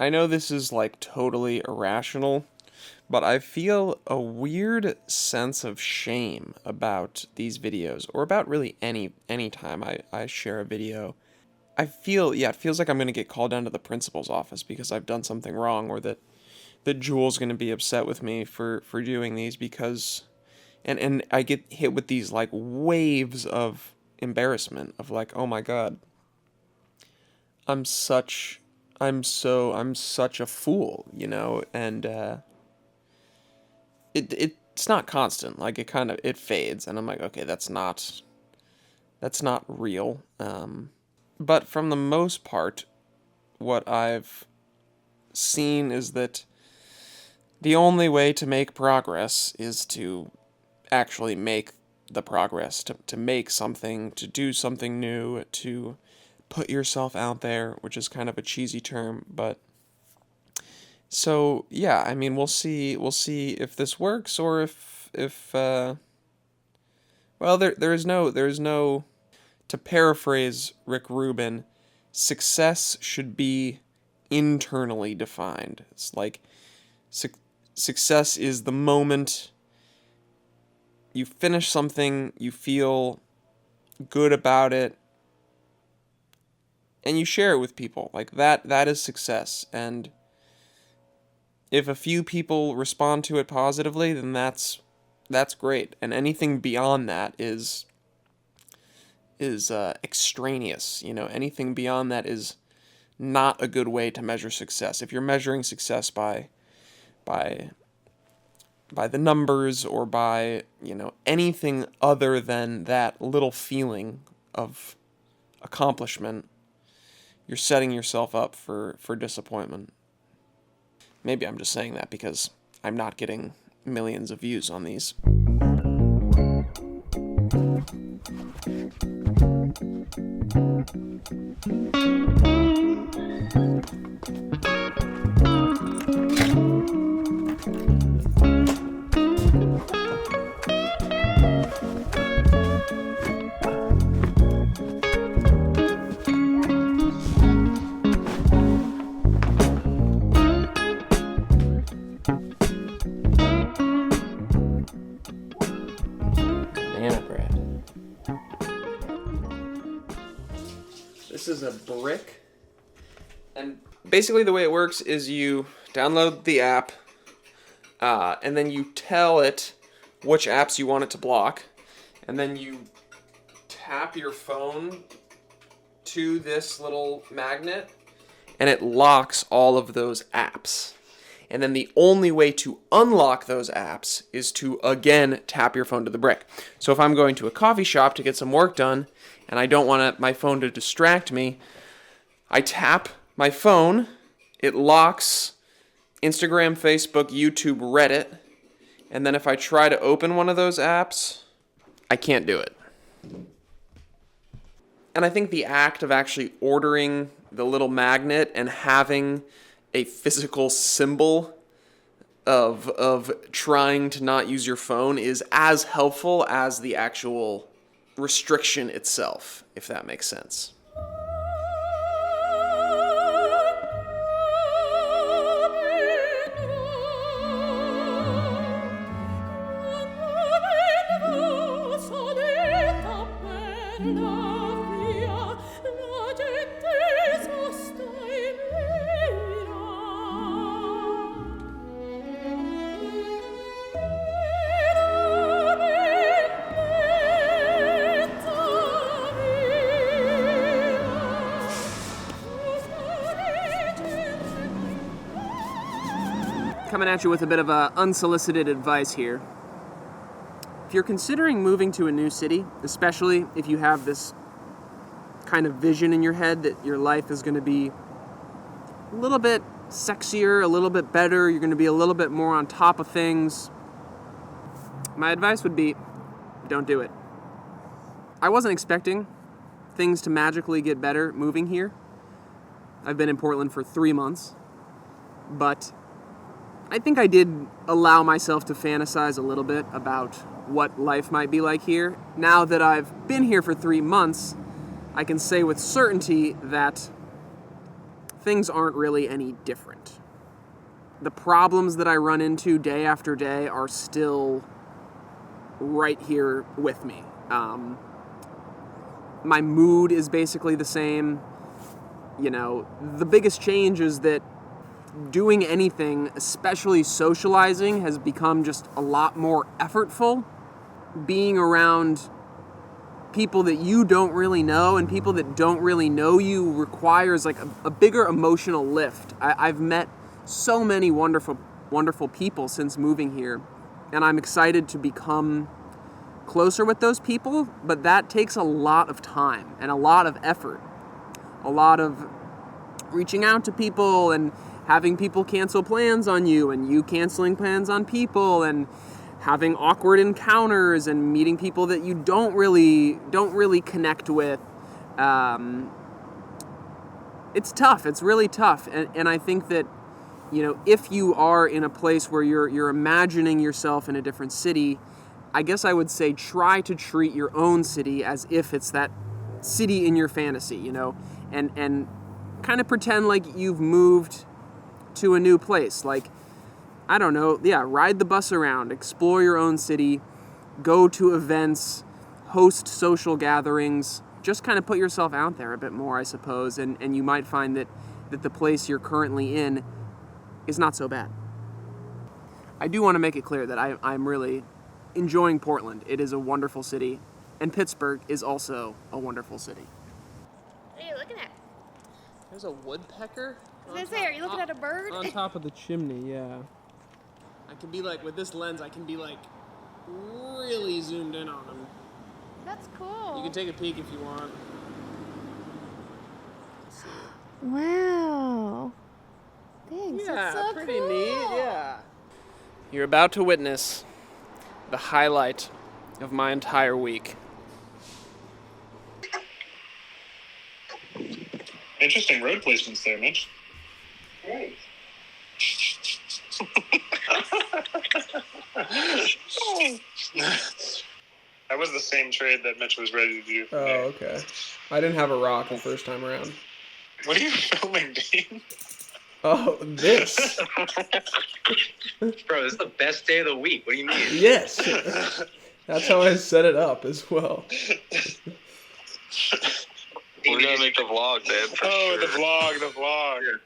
I know this is like totally irrational, but I feel a weird sense of shame about these videos, or about really any time I share a video. It feels like I'm gonna get called down to the principal's office because I've done something wrong, or that Jewel's gonna be upset with me for doing these because and I get hit with these like waves of embarrassment of like, oh my god, I'm such I'm such a fool, and it's not constant. Like it fades, and I'm like, okay, that's not real. But from the most part, what I've seen is that the only way to make progress is to actually make the progress, to make something, to do something new, to put yourself out there, which is kind of a cheesy term, but so yeah, I mean, we'll see if this works, or if well, there is no to paraphrase Rick Rubin, success should be internally defined. It's like success is the moment you finish something, you feel good about it, and you share it with people. Like that is success. And if a few people respond to it positively, then that's great. And anything beyond that is extraneous. Anything beyond that is not a good way to measure success. If you're measuring success by the numbers, or by anything other than that little feeling of accomplishment, you're setting yourself up for disappointment. Maybe I'm just saying that because I'm not getting millions of views on these. Banana bread. This is a brick, and basically the way it works is you download the app, and then you tell it which apps you want it to block, and then you tap your phone to this little magnet, and it locks all of those apps. And then the only way to unlock those apps is to, again, tap your phone to the brick. So if I'm going to a coffee shop to get some work done, and I don't want my phone to distract me, I tap my phone, it locks Instagram, Facebook, YouTube, Reddit, and then if I try to open one of those apps, I can't do it. And I think the act of actually ordering the little magnet and having a physical symbol of trying to not use your phone is as helpful as the actual restriction itself, if that makes sense. Coming at you with a bit of unsolicited advice here. If you're considering moving to a new city, especially if you have this kind of vision in your head that your life is going to be a little bit sexier, a little bit better, you're going to be a little bit more on top of things, my advice would be, don't do it. I wasn't expecting things to magically get better moving here. I've been in Portland for 3 months, but I think I did allow myself to fantasize a little bit about what life might be like here. Now that I've been here for 3 months, I can say with certainty that things aren't really any different. The problems that I run into day after day are still right here with me. My mood is basically the same. You know, the biggest change is that doing anything, especially socializing, has become just a lot more effortful. Being around people that you don't really know and people that don't really know you requires like a bigger emotional lift. I've met so many wonderful people since moving here, and I'm excited to become closer with those people, but that takes a lot of time and a lot of effort. A lot of reaching out to people and having people cancel plans on you and you canceling plans on people and having awkward encounters and meeting people that you don't really connect with. It's tough. It's really tough. And I think that, you know, if you are in a place where you're imagining yourself in a different city, I guess I would say try to treat your own city as if it's that city in your fantasy, you know, and kind of pretend like you've moved to a new place. Like, I don't know, yeah, ride the bus around, explore your own city, go to events, host social gatherings, just kind of put yourself out there a bit more, I suppose, and you might find that the place you're currently in is not so bad. I do want to make it clear that I'm really enjoying Portland. It is a wonderful city, and Pittsburgh is also a wonderful city. What are you looking at? There's a woodpecker. I was gonna say, are you looking at a bird? On top of the chimney, yeah. I can be like, with this lens, I can be like really zoomed in on him. That's cool. You can take a peek if you want. Wow. Thanks. Yeah, that's so pretty cool. neat, yeah. You're about to witness the highlight of my entire week. Interesting road placements there, Mitch. Great. That was the same trade that Mitch was ready to do. Oh, okay. I didn't have a rock the first time around. What are you filming, Dean? Oh, this. Bro, this is the best day of the week. What do you mean? Yes. That's how I set it up as well. We're gonna make the vlog, man. Oh, sure. The vlog.